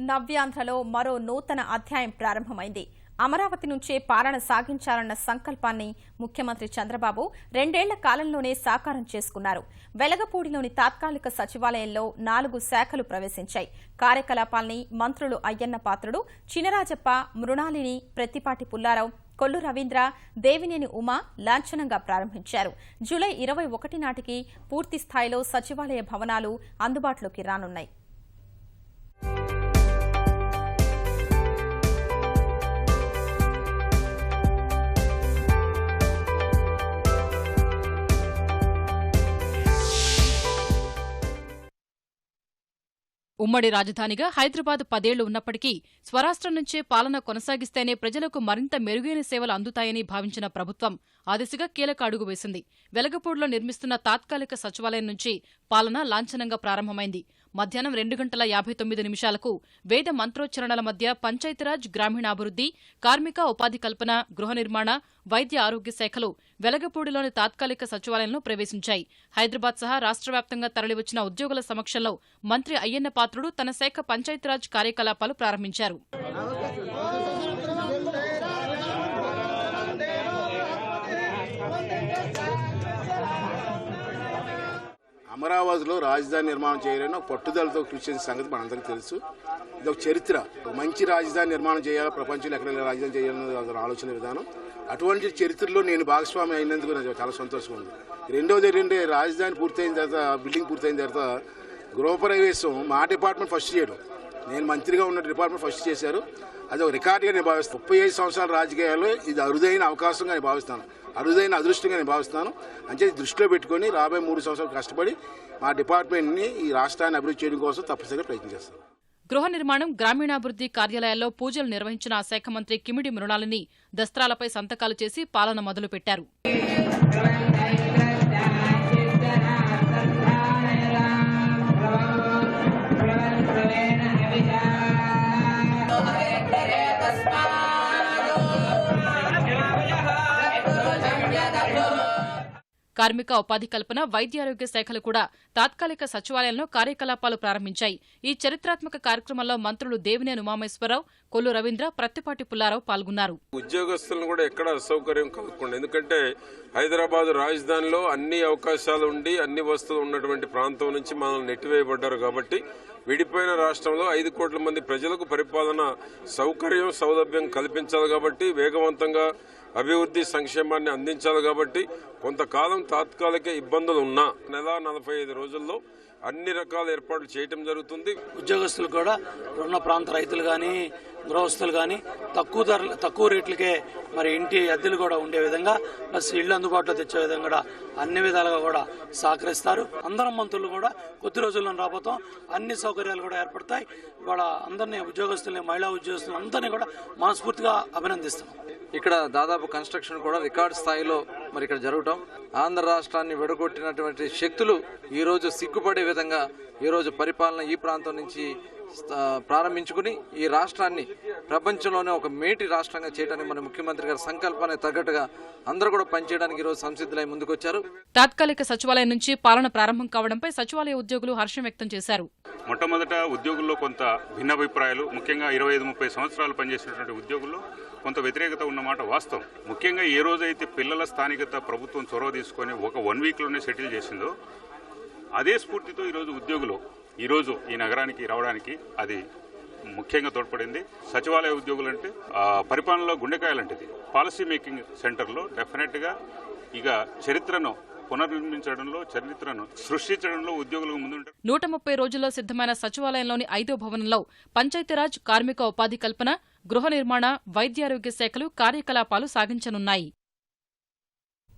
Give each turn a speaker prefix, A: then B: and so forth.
A: నవ్యాంధ్రలో మరో నూతన అధ్యాయం ప్రారంభమైంది. అమరావతి నుంచే పాలన సాగించాలన్న సంకల్పాన్ని ముఖ్యమంత్రి చంద్రబాబు 2 ఏళ్ల కాలంలోనే సాకారం చేసుకున్నారు. వెలగపూడిలోని తాత్కాలిక సచివాలయంలో 4 శాఖలు ప్రవేశించాయి. కార్యకలాపాల్ని మంత్రులు అయ్యన్న పాత్రుడు, చినరాజప్ప, మృణాలిని, ప్రత్తిపాటి పుల్లారావు, కొల్లు రవీంద్ర, దేవినేని ఉమా లాంఛనంగా ప్రారంభించారు. జూలై 21 నాటికి పూర్తి స్థాయిలో సచివాలయ భవనాలు అందుబాటులోకి రానున్నాయి.
B: ఉమ్మడి రాజధానిగా హైదరాబాద్ 10 ఏళ్లు ఉన్నప్పటికీ స్వరాష్ట్రం నుంచే పాలన కొనసాగిస్తేనే ప్రజలకు మరింత మెరుగైన సేవలు అందుతాయని భావించిన ప్రభుత్వం ఆ దిశగా కీలక అడుగు వేసింది. వెలగపూడిలో నిర్మిస్తున్న తాత్కాలిక సచివాలయం నుంచి పాలన లాంఛనంగా ప్రారంభమైంది. మధ్యాహ్నం 2:59 వేద మంత్రోచ్చరణల మధ్య పంచాయతీరాజ్, గ్రామీణాభివృద్ధి, కార్మిక ఉపాధి కల్పన, గృహ నిర్మాణ, వైద్య ఆరోగ్య శాఖలు వెలగపూడిలోని తాత్కాలిక సచివాలయంలో ప్రవేశించాయి. హైదరాబాద్ సహా రాష్ట్ర వ్యాప్తంగా తరలివచ్చిన ఉద్యోగుల సమక్షంలో మంత్రి అయ్యన్న పాత్రుడు తన శాఖ పంచాయతీరాజ్ కార్యకలాపాలు ప్రారంభించారు.
C: అమరావతిలో రాజధాని నిర్మాణం చేయాలని ఒక పట్టుదలతో కృషి చేసిన సంగతి మనందరికీ తెలుసు. ఇది ఒక చరిత్ర. మంచి రాజధాని నిర్మాణం చేయాలి, ప్రపంచంలో ఎక్కడ రాజధాని చేయాలన్న ఆలోచన విధానం. అటువంటి చరిత్రలో నేను భాగస్వామి అయినందుకు నాకు చాలా సంతోషంగా ఉంది. రెండోది ఏంటంటే, రాజధాని పూర్తయిన తర్వాత, బిల్డింగ్ పూర్తయిన తర్వాత గృహప్రవేశం మా డిపార్ట్మెంట్ ఫస్ట్ చేయడం. నేను మంత్రిగా ఉన్న డిపార్ట్మెంట్ ఫస్ట్ చేశారు. అది ఒక రికార్డుగా నేను భావిస్తాను. 35 సంవత్సరాల రాజకీయాల్లో ఇది అరుదైన అవకాశంగా నేను భావిస్తాను, అరుదైన అదృష్టంగా నేను భావిస్తాను. అంటే దృష్టిలో పెట్టుకుని రాబోయే 3 సంవత్సరాలు కష్టపడి మా డిపార్ట్మెంట్ని, ఈ రాష్ట్రాన్ని అభివృద్ధి చేయడం కోసం తప్పనిసరిగా ప్రయత్నం చేస్తాను.
B: గృహ నిర్మాణం, గ్రామీణాభివృద్ధి కార్యాలయాల్లో పూజలు నిర్వహించిన ఆ శాఖ మంత్రి కిమిడి మృణాలిని దస్త్రాలపై సంతకాలు చేసి పాలన మొదలుపెట్టారు. కార్మిక ఉపాధి కల్పన, వైద్యారోగ్య శాఖలు కూడా తాత్కాలిక సచివాలయంలో కార్యకలాపాలు ప్రారంభించాయి. ఈ చరిత్రాత్మక కార్యక్రమంలో మంత్రులు దేవినేని ఉమామేశ్వరరావు, కొల్లు రవీంద్ర, ప్రత్తిపాటి పుల్లారావు పాల్గొన్నారు.
D: ఉద్యోగస్తులను కూడా ఎక్కడ అసౌకర్యం కలగకుండా, ఎందుకంటే హైదరాబాద్ రాజధానిలో అన్ని అవకాశాలు ఉండి అన్ని వస్తువులు ఉన్నటువంటి ప్రాంతం నుంచి మనల్ని నెట్టివేయబడ్డారు. కాబట్టి విడిపోయిన రాష్ట్రంలో 5 కోట్ల మంది ప్రజలకు పరిపాలన సౌకర్యం, సౌలభ్యం కల్పించాలి. కాబట్టి వేగవంతంగా అభివృద్ధి, సంక్షేమాన్ని అందించాలి. కాబట్టి కొంతకాలం తాత్కాలిక ఇబ్బందులు ఉన్నా నెల 45 రోజుల్లో అన్ని రకాల ఏర్పాట్లు చేయడం జరుగుతుంది.
E: ఉద్యోగస్తులు కూడా ఉన్న ప్రాంత రైతులు కానీ, గృహస్థులు కానీ తక్కువ రేట్లకే మరి ఇంటి అద్దెలు కూడా ఉండే విధంగా, ప్లస్ ఇళ్లు అందుబాటులో తెచ్చే విధంగా కూడా అన్ని విధాలుగా కూడా సహకరిస్తారు. అందరం మంత్రులు కూడా కొద్ది రోజుల్లో రాబోతాం. అన్ని సౌకర్యాలు కూడా ఏర్పడతాయి. ఇవాళ అందరినీ, ఉద్యోగస్తుల్ని, మహిళా ఉద్యోగస్తులు అందరినీ కూడా మనస్ఫూర్తిగా అభినందిస్తున్నాం.
F: ఇక్కడ దాదాపు కన్స్ట్రక్షన్ కూడా రికార్డు స్థాయిలో మరి ఇక్కడ జరగటం, ఆంధ్ర రాష్ట్రాన్ని విడగొట్టినటువంటి శక్తులు ఈ రోజు సిగ్గుపడే విధంగా ఈ రోజు పరిపాలన ఈ ప్రాంతం నుంచి ప్రారంభించుకుని ఈ రాష్ట్రాన్ని ప్రపంచంలోనే ఒక మేటి రాష్ట్రంగా చేయడానికి మన ముఖ్యమంత్రి గారి సంకల్పానికి తగ్గట్టుగా అందరూ కూడా పనిచేయడానికి ఈ రోజు సంసిద్ధులై ముందుకొచ్చారు.
B: తాత్కాలిక సచివాలయం నుంచి పాలన ప్రారంభం కావడంపై సచివాలయ ఉద్యోగులు హర్షం వ్యక్తం చేశారు.
G: మొట్టమొదట ఉద్యోగుల్లో కొంత భిన్నాభిప్రాయాలు, ముఖ్యంగా 25-30 సంవత్సరాలు పనిచేసినటువంటి ఉద్యోగుల్లో కొంత వ్యతిరేకత ఉన్నమాట వాస్తవం. ముఖ్యంగా ఏ రోజైతే పిల్లల స్థానికత ప్రభుత్వం చొరవ తీసుకొని ఒక 1 వీక్లోనే సెటిల్ చేసిందో, అదే స్ఫూర్తితో ఈరోజు ఉద్యోగులు ఈరోజు ఈ నగరానికి రావడానికి అది ముఖ్యంగా తోడ్పడింది. సచివాలయ ఉద్యోగులు అంటే పరిపాలనలో గుండెకాయలంటది. పాలసీ మేకింగ్ సెంటర్లో డెఫినెట్గా ఇక చరిత్రను పునర్నిర్మించడంలో, చరిత్రను సృష్టించడంలో ఉద్యోగులకు ముందుంటారు.
B: 130 రోజుల్లో సిద్ధమైన సచివాలయంలోని 5వ భవనంలో పంచాయతీరాజ్, కార్మిక ఉపాధి కల్పన, గృహ నిర్మాణ, వైద్యారోగ్య శాఖలు కార్యకలాపాలు సాగించనున్నాయి.